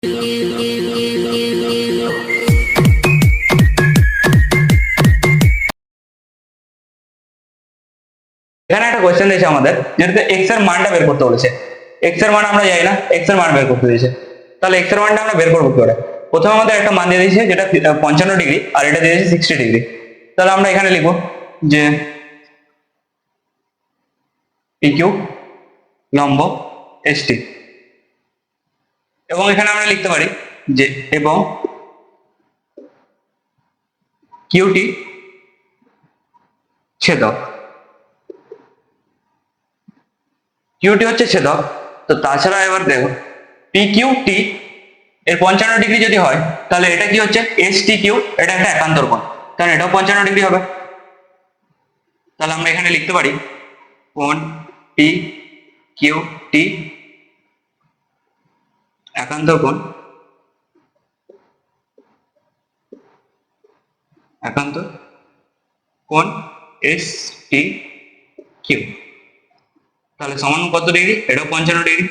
এখানে একটা কোশ্চেন দিয়েছে আমাদের, যেটাতে এক্স এর মানটা বের করতে বলেছে। এক্স এর মান আমরা জানি না, এক্স এর মান বের করতে দিয়েছে। তাহলে এক্স এর মানটা আমরা বের করবো কি করে? প্রথমে আমাদের একটা মান দিয়ে দিয়েছে যেটা 55 ডিগ্রি, আর এটা দিয়ে দিয়েছে 60 ডিগ্রি। তাহলে আমরা এখানে লিখবো যে পিকিউ লম্ব এসটি, এবং এখানে আমরা লিখতে পারি যে এবং কিউটি ছেদক। কিউটি হচ্ছে ছেদক। তো তাছাড়া এবার দেখো পি কিউ টি এর 55 ডিগ্রি যদি হয়, তাহলে এটা কি হচ্ছে এস টি কিউ, এটা একটা একান্তর কোণ, কারণ এটাও 55 ডিগ্রি হবে। তাহলে আমরা এখানে লিখতে পারি কোণ পি কিউ টি একান্তর কোণ, একান্তর কোণ এস টি কিউ। তাহলে সমান কত ডিগ্রি? এটাও 55 ডিগ্রি।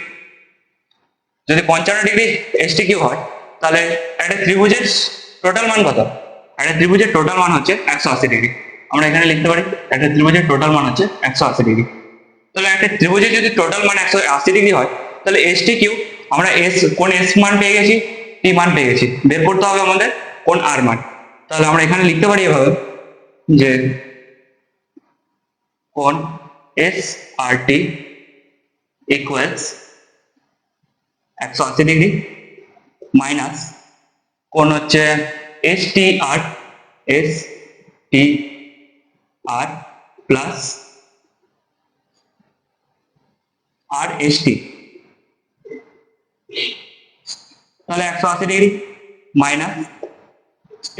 যদি 55 ডিগ্রি এস টি কিউ হয়, তাহলে একটা ত্রিভুজের টোটাল মান কত? একটা ত্রিভুজের টোটাল মান হচ্ছে 180 ডিগ্রি। আমরা এখানে লিখতে পারি একটা ত্রিভুজের টোটাল মান হচ্ছে 180 ডিগ্রি। তাহলে একটা ত্রিভুজের যদি টোটাল মান 180 ডিগ্রি হয়, তাহলে এস টি কিউ আমরা এস কোন এস মান পেয়ে গেছি, টি মান পেয়ে গেছি। বের করতে হবে আমাদের কোন আর মান। তাহলে আমরা এখানে লিখতে পারি এভাবে যে কোন এস আর টি ইকুয়ালস 180 ডিগ্রি মাইনাস কোন হচ্ছে এস টি আর, এস টি আর প্লাস আর এস টি, তাহলে 180 ডিগ্রি মাইনাস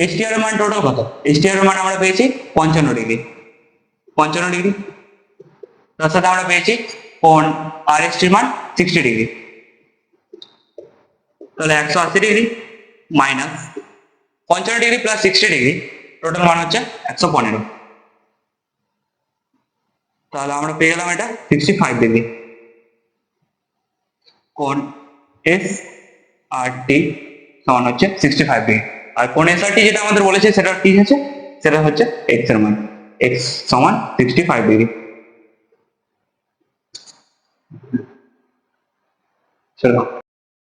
এস টি আর এর মান টোটাল কত? এস টি আর এর মান আমরা পেয়েছি 55 ডিগ্রি, 55 ডিগ্রি। তার সাথে আমরা পেয়েছি কোন আর এস টির মান 60 ডিগ্রি। তাহলে 180 degree minus 55 degree plus 60 degree, total মান হচ্ছে 115। তাহলে আমরা পেয়ে গেলাম এটা 65 ডিগ্রি। কোন এস আর টি সমান হচ্ছে 65 ডিগ্রি। আর কোন এস আর টি যেটা আমাদের বলেছে সেটা কি হচ্ছে? সেটা হচ্ছে এক্স এর মান, এক্স সমান 65 ডিগ্রি। চলো।